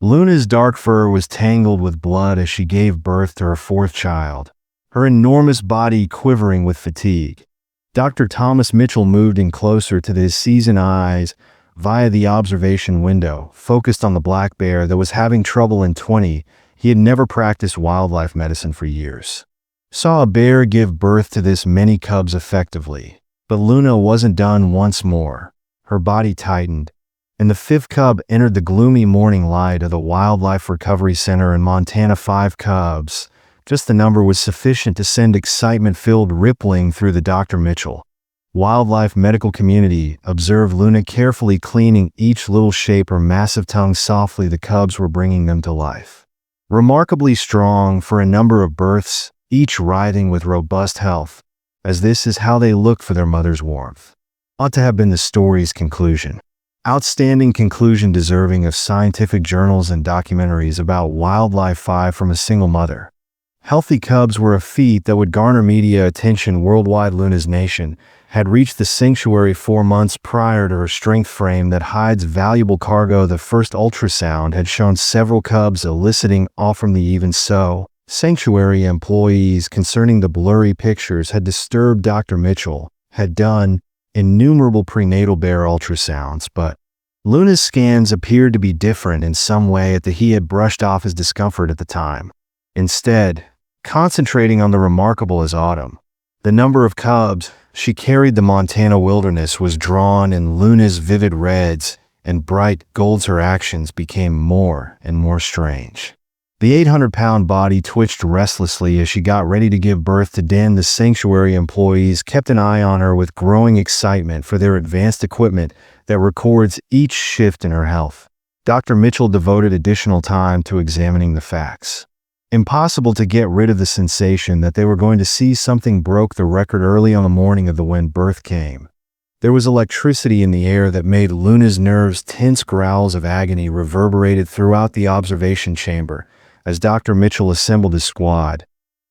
Luna's dark fur was tangled with blood as she gave birth to her fourth child, her enormous body quivering with fatigue. Dr. Thomas Mitchell moved in closer to his seasoned eyes via the observation window, focused on the black bear that was having trouble in 20. He had never practiced wildlife medicine for years. Saw a bear give birth to this many cubs effectively. But Luna wasn't done once more. Her body tightened, and the fifth cub entered the gloomy morning light of the Wildlife Recovery Center in Montana. 5 cubs. Just the number was sufficient to send excitement-filled rippling through the Dr. Mitchell wildlife medical community. Observed Luna carefully cleaning each little shape, her massive tongue softly. The cubs were bringing them to life. Remarkably strong for a number of births, each writhing with robust health, as this is how they looked for their mother's warmth. Ought to have been the story's conclusion. Outstanding conclusion deserving of scientific journals and documentaries about wildlife. 5 from a single mother. Healthy cubs were a feat that would garner media attention worldwide. Luna's nation had reached the sanctuary 4 months prior to her strength frame that hides valuable cargo. The first ultrasound had shown several cubs eliciting awe from the even so. Sanctuary employees concerning the blurry pictures had disturbed Dr. Mitchell, had done innumerable prenatal bear ultrasounds, but Luna's scans appeared to be different in some way that he had brushed off his discomfort at the time. Instead, concentrating on the remarkable as autumn. The number of cubs she carried the Montana wilderness was drawn in Luna's vivid reds and bright golds. Her actions became more and more strange. The 800-pound body twitched restlessly as she got ready to give birth to Dan. The sanctuary employees kept an eye on her with growing excitement for their advanced equipment that records each shift in her health. Dr. Mitchell devoted additional time to examining the facts. Impossible to get rid of the sensation that they were going to see something broke the record early on the morning of when birth came. There was electricity in the air that made Luna's nerves tense. Growls of agony reverberated throughout the observation chamber as Dr. Mitchell assembled his squad.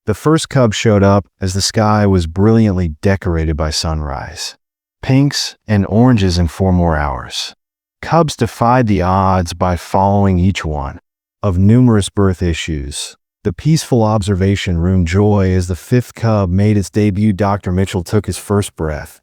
The first cub showed up as the sky was brilliantly decorated by sunrise. Pinks and oranges in 4 more hours. Cubs defied the odds by following each one of numerous birth issues. The peaceful observation room joy as the 5th cub made its debut. Dr. Mitchell took his first breath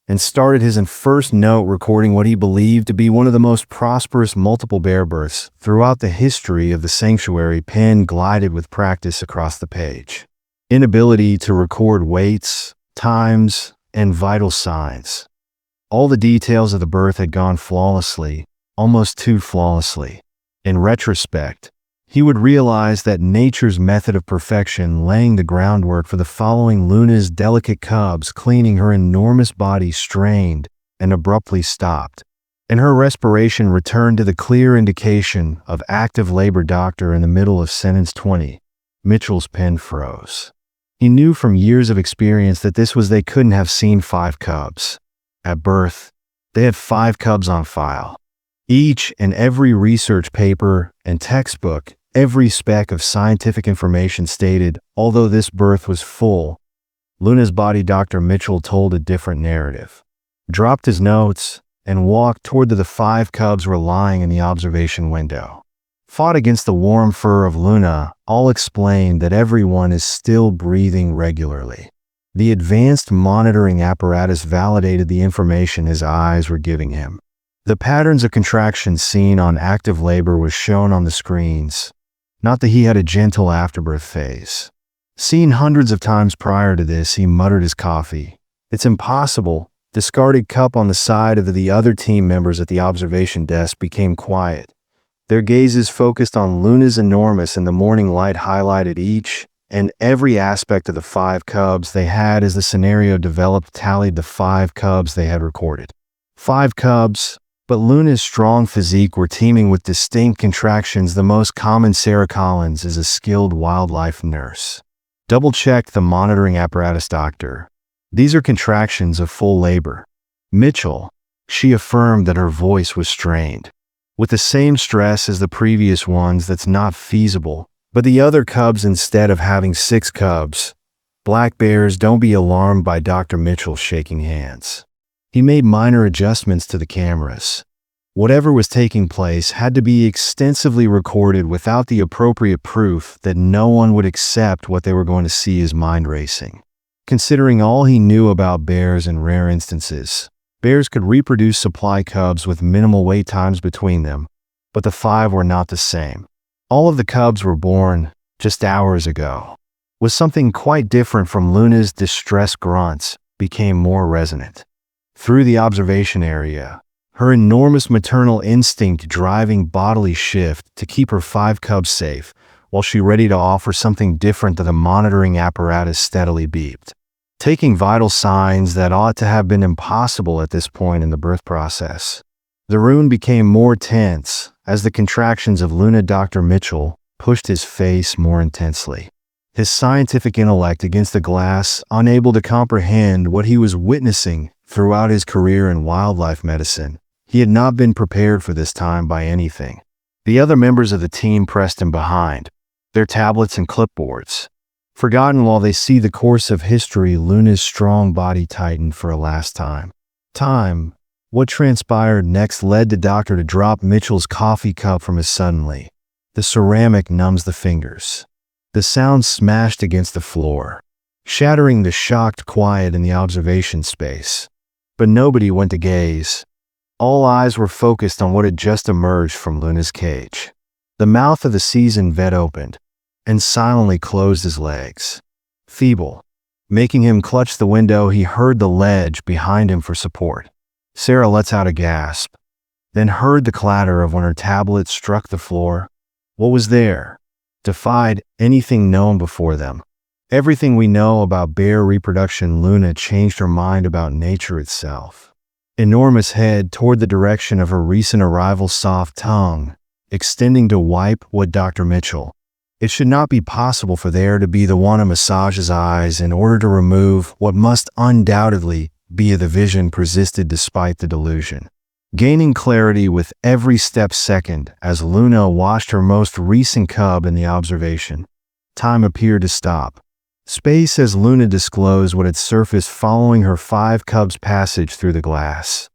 and started his first note, recording what he believed to be one of the most prosperous multiple bear births throughout the history of the sanctuary. Pen glided with practice across the page. Inability to record weights, times, and vital signs. All the details of the birth had gone flawlessly, almost too flawlessly. In retrospect, he would realize that nature's method of perfection, laying the groundwork for the following. Luna's delicate cubs cleaning her enormous body strained and abruptly stopped, and her respiration returned to the clear indication of active labor. Doctor in the middle of sentence 20. Mitchell's pen froze. He knew from years of experience that this was they couldn't have seen 5 cubs. At birth, they had 5 cubs on file. Each and every research paper and textbook, every speck of scientific information stated, although this birth was full, Luna's body. Dr. Mitchell told a different narrative, dropped his notes, and walked toward the 5 cubs were lying in the observation window. Fought against the warm fur of Luna, all explained that everyone is still breathing regularly. The advanced monitoring apparatus validated the information his eyes were giving him. The patterns of contractions seen on active labor was shown on the screens. Not that he had a gentle afterbirth phase. Seen hundreds of times prior to this, he muttered his coffee. It's impossible. Discarded cup on the side of the other team members at the observation desk became quiet. Their gazes focused on Luna's enormous, and the morning light highlighted each and every aspect of the 5 cubs they had as the scenario developed. Tallied the 5 cubs they had recorded. 5 cubs. But Luna's strong physique were teeming with distinct contractions. The most common. Sarah Collins is a skilled wildlife nurse. Double-checked the monitoring apparatus. Doctor, these are contractions of full labor. Mitchell, she affirmed that her voice was strained. With the same stress as the previous ones. That's not feasible. But the other cubs, instead of having 6 cubs, black bears. Don't be alarmed by Dr. Mitchell shaking hands. He made minor adjustments to the cameras. Whatever was taking place had to be extensively recorded without the appropriate proof that no one would accept what they were going to see as mind racing. Considering all he knew about bears in rare instances, bears could reproduce supply cubs with minimal wait times between them, but the 5 were not the same. All of the cubs were born just hours ago. Was something quite different from Luna's distressed grunts became more resonant. Through the observation area, her enormous maternal instinct driving bodily shift to keep her 5 cubs safe, while she ready to offer something different that the monitoring apparatus steadily beeped, taking vital signs that ought to have been impossible at this point in the birth process. The room became more tense as the contractions of Luna Dr. Mitchell pushed his face more intensely. His scientific intellect against the glass, unable to comprehend what he was witnessing throughout his career in wildlife medicine. He had not been prepared for this time by anything. The other members of the team pressed him behind, their tablets and clipboards. Forgotten while they see the course of history, Luna's strong body tightened for a last time. What transpired next led the doctor to drop Mitchell's coffee cup from his suddenly. The ceramic numbs the fingers. The sound smashed against the floor, shattering the shocked quiet in the observation space. But nobody went to gaze. All eyes were focused on what had just emerged from Luna's cage. The mouth of the seasoned vet opened and silently closed his legs. Feeble, making him clutch the window, he heard the ledge behind him for support. Sarah lets out a gasp, then heard the clatter of when her tablet struck the floor. What was there defied anything known before them. Everything we know about bear reproduction. Luna changed her mind about nature itself. Enormous head toward the direction of her recent arrival, soft tongue extending to wipe what Dr. Mitchell. It should not be possible for there to be the one to massage his eyes in order to remove what must undoubtedly be the vision persisted despite the delusion. Gaining clarity with every step second as Luna watched her most recent cub in the observation. Time appeared to stop. Space as Luna disclosed what had surfaced following her 5 cubs' passage through the glass.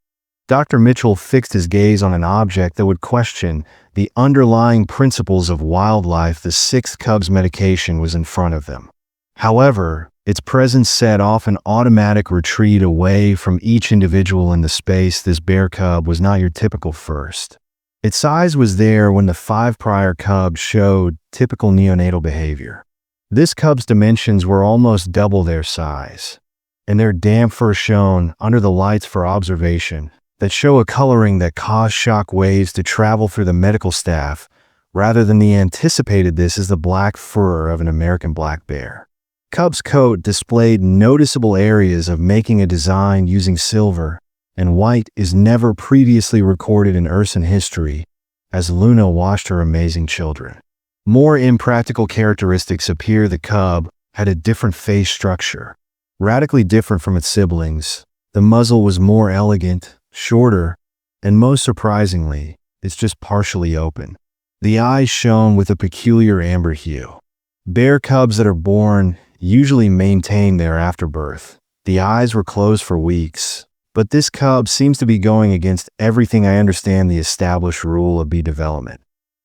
Dr. Mitchell fixed his gaze on an object that would question the underlying principles of wildlife. The 6th cub's medication was in front of them. However, its presence set off an automatic retreat away from each individual in the space. This bear cub was not your typical first. Its size was there when the 5 prior cubs showed typical neonatal behavior. This cub's dimensions were almost double their size, and their damp fur shone under the lights for observation that show a coloring that caused shock waves to travel through the medical staff rather than the anticipated. This is the black fur of an American black bear. Cub's coat displayed noticeable areas of making a design using silver and white is never previously recorded in Urson history as Luna watched her amazing children. More impractical characteristics appear. The cub had a different face structure, radically different from its siblings. The muzzle was more elegant, shorter, and most surprisingly, it's just partially open. The eyes shone with a peculiar amber hue. Bear cubs that are born usually maintain their afterbirth. The eyes were closed for weeks, but this cub seems to be going against everything I understand the established rule of bee development.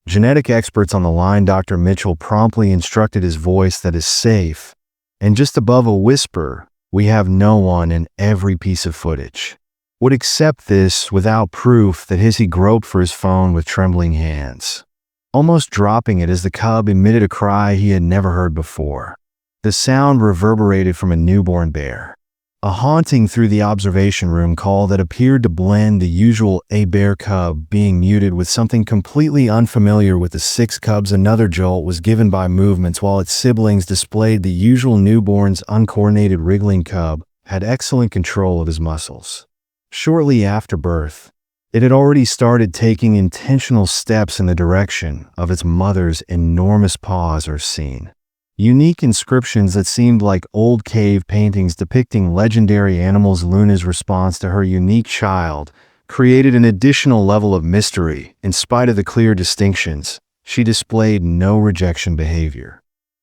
Genetic experts on the line. Dr. Mitchell promptly instructed his voice that is safe, and just above a whisper, we have no one in every piece of footage would accept this without proof that he groped for his phone with trembling hands, almost dropping it as the cub emitted a cry he had never heard before. The sound reverberated from a newborn bear, a haunting through the observation room call that appeared to blend the usual a bear cub being muted with something completely unfamiliar with the 6 cubs. Another jolt was given by movements while its siblings displayed the usual newborn's uncoordinated wriggling. Cub had excellent control of his muscles. Shortly after birth, it had already started taking intentional steps in the direction of its mother's enormous paws are seen. Unique inscriptions that seemed like old cave paintings depicting legendary animals. Luna's response to her unique child created an additional level of mystery. In spite of the clear distinctions, she displayed no rejection behavior.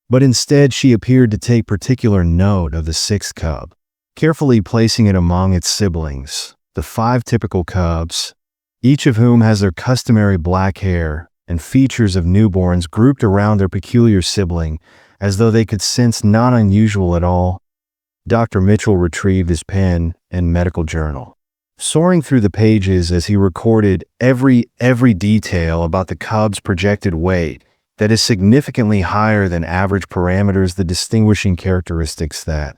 But instead, she appeared to take particular note of the 6th cub, carefully placing it among its siblings, the 5 typical cubs, each of whom has their customary black hair and features of newborns grouped around their peculiar sibling, as though they could sense not unusual at all. Dr. Mitchell retrieved his pen and medical journal, soaring through the pages as he recorded every detail about the cub's projected weight that is significantly higher than average parameters, the distinguishing characteristics that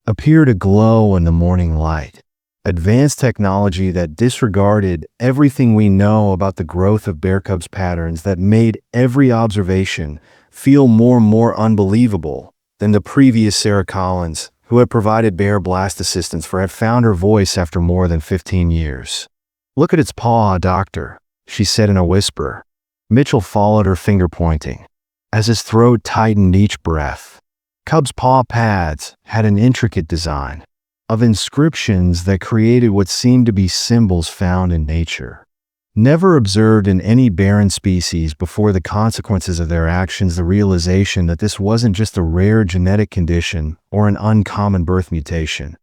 appear to glow in the morning light. Advanced technology that disregarded everything we know about the growth of bear cubs' patterns, that made every observation feel more and more unbelievable than the previous Sarah Collins, who had provided Bear Blast assistance for, had found her voice after more than 15 years. "Look at its paw, doctor," she said in a whisper. Mitchell followed her finger pointing, as his throat tightened each breath. Cub's paw pads had an intricate design of inscriptions that created what seemed to be symbols found in nature, never observed in any barren species before. The consequences of their actions, the realization that this wasn't just a rare genetic condition or an uncommon birth mutation.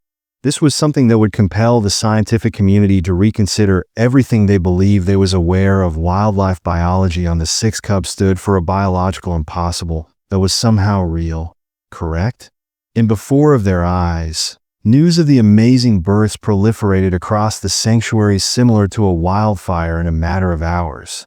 This was something that would compel the scientific community to reconsider everything they believed they was aware of. Wildlife biology on the six cubs stood for a biological impossible that was somehow real, correct? And before of their eyes, news of the amazing births proliferated across the sanctuary, similar to a wildfire in a matter of hours.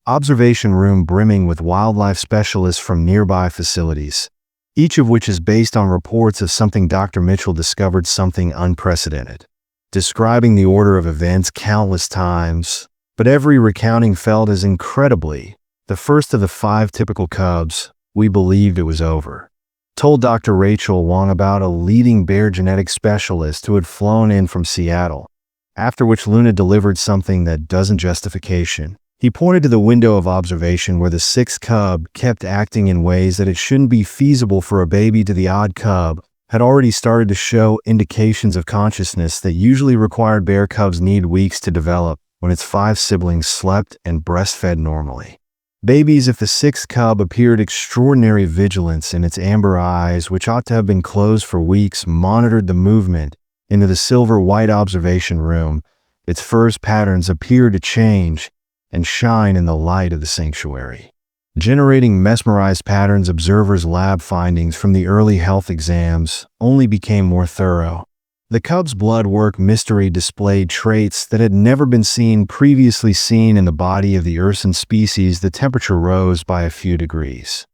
Observation room brimming with wildlife specialists from nearby facilities, each of which is based on reports of something Dr. Mitchell discovered, something unprecedented, describing the order of events countless times, but every recounting felt as incredibly the first of the 5 typical cubs. "We believed it was over," told Dr. Rachel Wong, about a leading bear genetic specialist who had flown in from Seattle, after which Luna delivered something that doesn't justification. He pointed to the window of observation where the 6th cub kept acting in ways that it shouldn't be feasible for a baby. To the odd cub had already started to show indications of consciousness that usually required bear cubs need weeks to develop when its 5 siblings slept and breastfed normally. Babies, if the 6th cub appeared extraordinary vigilance in its amber eyes, which ought to have been closed for weeks, monitored the movement into the silver-white observation room. Its fur's patterns appeared to change and shine in the light of the sanctuary, generating mesmerized patterns. Observers' lab findings from the early health exams only became more thorough. The cub's blood work mystery displayed traits that had never been previously seen in the body of the Urson species. The temperature rose by a few degrees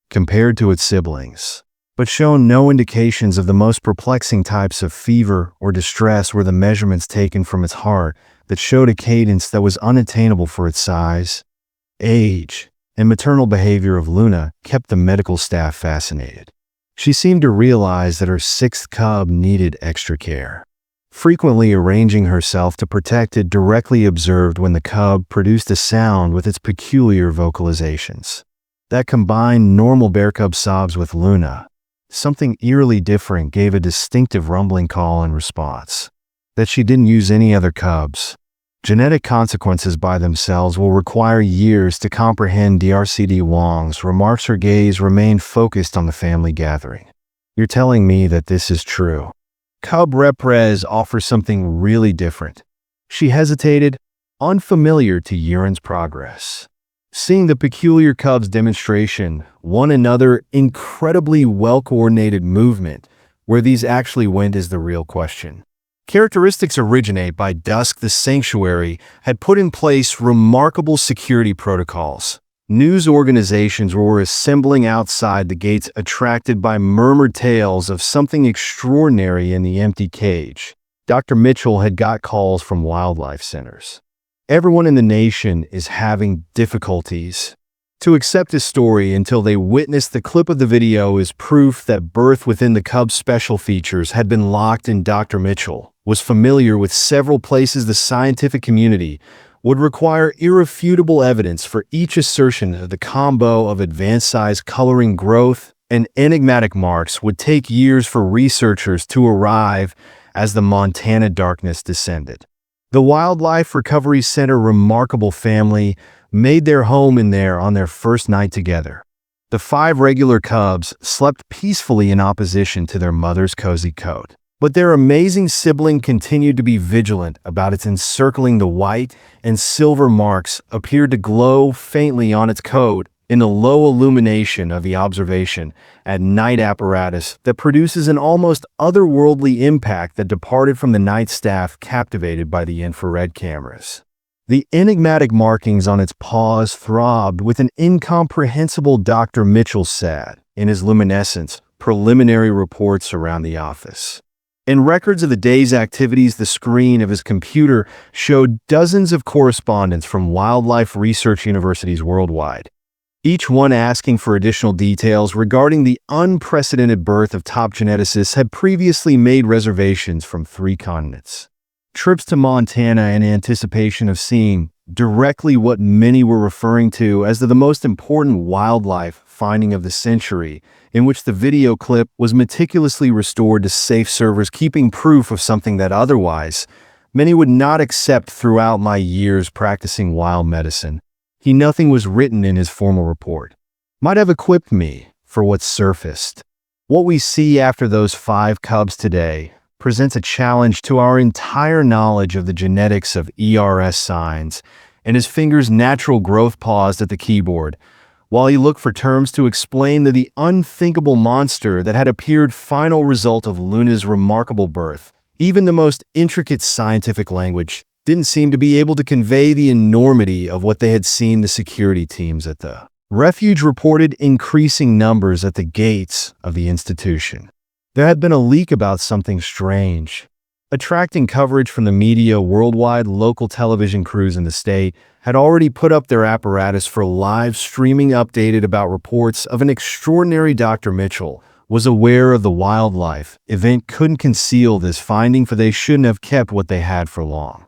compared to its siblings, but shown no indications of the most perplexing types of fever or distress. Were the measurements taken from its heart that showed a cadence that was unattainable for its size. Age and maternal behavior of Luna kept the medical staff fascinated. She seemed to realize that her 6th cub needed extra care, frequently arranging herself to protect it. Directly observed when the cub produced a sound with its peculiar vocalizations that combined normal bear cub sobs with Luna. Something eerily different gave a distinctive rumbling call in response that she didn't use any other cubs. Genetic consequences by themselves will require years to comprehend. Dr. Wong's remarks, her gaze remained focused on the family gathering. "You're telling me that this is true?" Cub Repres offers something really different. She hesitated, unfamiliar to Urin's progress. Seeing the peculiar cubs demonstration one another incredibly well-coordinated movement, where these actually went is the real question. Characteristics originate by dusk. The sanctuary had put in place remarkable security protocols. News organizations were assembling outside the gates, attracted by murmured tales of something extraordinary in the empty cage. Dr. Mitchell had got calls from wildlife centers. Everyone in the nation is having difficulties to accept his story until they witnessed the clip of the video is proof that birth within the cub's special features had been locked in. Dr. Mitchell was familiar with several places the scientific community would require irrefutable evidence for each assertion of the combo of advanced size, coloring, growth, and enigmatic marks would take years for researchers to arrive as the Montana darkness descended. The Wildlife Recovery Center remarkable family made their home in there on their first night together. The 5 regular cubs slept peacefully in opposition to their mother's cozy coat. But their amazing sibling continued to be vigilant about its encircling. The white and silver marks appeared to glow faintly on its coat in the low illumination of the observation at night apparatus that produces an almost otherworldly impact that departed from the night staff captivated by the infrared cameras. The enigmatic markings on its paws throbbed with an incomprehensible. Dr. Mitchell sat in his luminescence preliminary reports around the office. In records of the day's activities, the screen of his computer showed dozens of correspondents from wildlife research universities worldwide, each one asking for additional details regarding the unprecedented birth of top geneticists had previously made reservations from 3 continents. Trips to Montana in anticipation of seeing directly what many were referring to as the most important wildlife finding of the century, in which the video clip was meticulously restored to safe servers, keeping proof of something that otherwise many would not accept. Throughout my years practicing wild medicine, nothing was written in his formal report might have equipped me for what surfaced. What we see after those 5 cubs today presents a challenge to our entire knowledge of the genetics of ERS signs, and his fingers' natural growth paused at the keyboard while he looked for terms to explain the unthinkable monster that had appeared. Final result of Luna's remarkable birth. Even the most intricate scientific language didn't seem to be able to convey the enormity of what they had seen. The security teams at the refuge reported increasing numbers at the gates of the institution. There had been a leak about something strange, attracting coverage from the media worldwide. Local television crews in the state had already put up their apparatus for live streaming, updated about reports of an extraordinary. Dr. Mitchell was aware of the wildlife event, couldn't conceal this finding, for they shouldn't have kept what they had for long.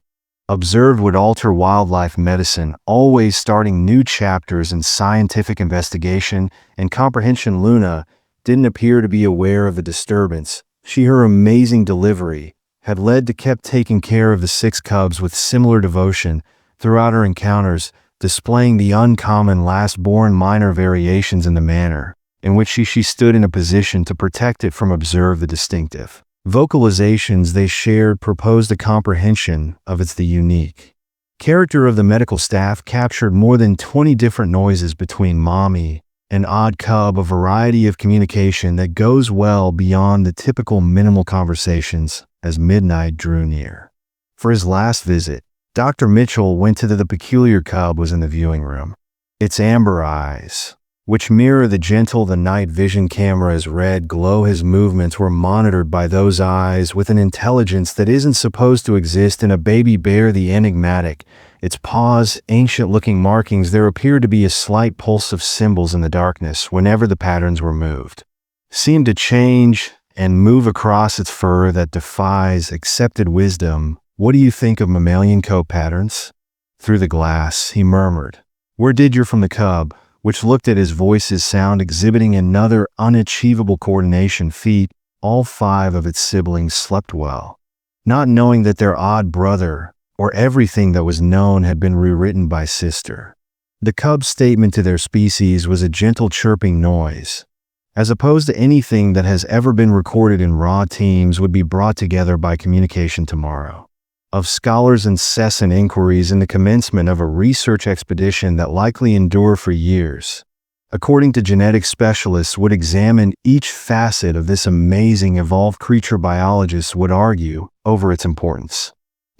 Observed would alter wildlife medicine, always starting new chapters in scientific investigation and comprehension. Luna didn't appear to be aware of the disturbance. Her amazing delivery had led to kept taking care of the 6 cubs with similar devotion throughout her encounters, displaying the uncommon last-born minor variations in the manner in which she stood in a position to protect it from. Observe the distinctive vocalizations they shared proposed a comprehension of its the unique character of the medical staff. Captured more than 20 different noises between mommy and odd cub, a variety of communication that goes well beyond the typical minimal conversations. As midnight drew near for his last visit, Dr. Mitchell went to the peculiar cub was in the viewing room. Its amber eyes, which mirror the gentle night vision camera's red glow, his movements were monitored by those eyes with an intelligence that isn't supposed to exist in a baby bear. The enigmatic, its paws, ancient-looking markings. There appeared to be a slight pulse of symbols in the darkness whenever the patterns were moved, seemed to change and move across its fur that defies accepted wisdom. What do you think of mammalian coat patterns? Through the glass, he murmured, "Where did you from the cub?" which looked at his voice's sound, exhibiting another unachievable coordination feat. All 5 of its siblings slept well, not knowing that their odd brother, or everything that was known, had been rewritten by sister. The cub's statement to their species was a gentle chirping noise, as opposed to anything that has ever been recorded in raw teams would be brought together by communication tomorrow. Of scholars' incessant inquiries in the commencement of a research expedition that likely endure for years. According to genetic specialists would examine each facet of this amazing evolved creature, biologists would argue over its importance.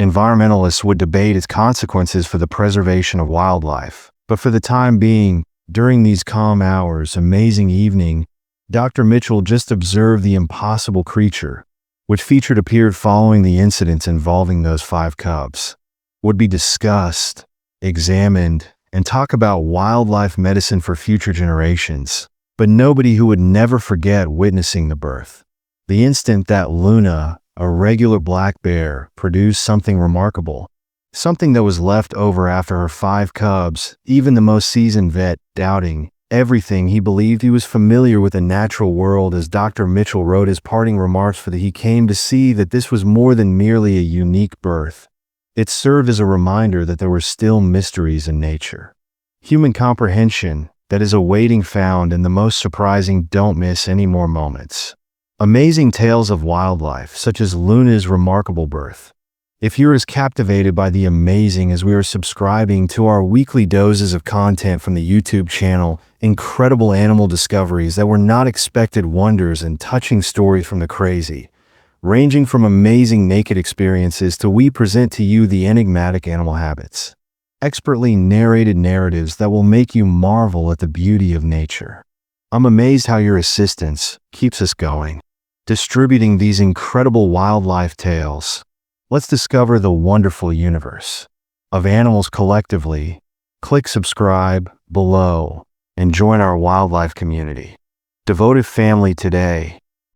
Environmentalists would debate its consequences for the preservation of wildlife. But for the time being, during these calm hours, amazing evening, Dr. Mitchell just observed the impossible creature, which featured appeared following the incidents involving those 5 cubs, would be discussed, examined, and talk about wildlife medicine for future generations. But nobody who would never forget witnessing the birth. The instant that Luna, a regular black bear, produced something remarkable, something that was left over after her 5 cubs, even the most seasoned vet doubting everything. He believed he was familiar with the natural world. As Dr. Mitchell wrote his parting remarks for he came to see that this was more than merely a unique birth. It served as a reminder that there were still mysteries in nature. Human comprehension that is awaiting found in the most surprising. Don't miss any more moments. Amazing tales of wildlife, such as Luna's remarkable birth. If you're as captivated by the amazing as we are subscribing to our weekly doses of content from the YouTube channel, incredible animal discoveries that were not expected wonders and touching stories from the crazy, ranging from amazing naked experiences to we present to you the enigmatic animal habits. Expertly narrated narratives that will make you marvel at the beauty of nature. I'm amazed how your assistance keeps us going, distributing these incredible wildlife tales. Let's discover the wonderful universe of animals collectively. Click subscribe below and join our wildlife community. Devoted family today.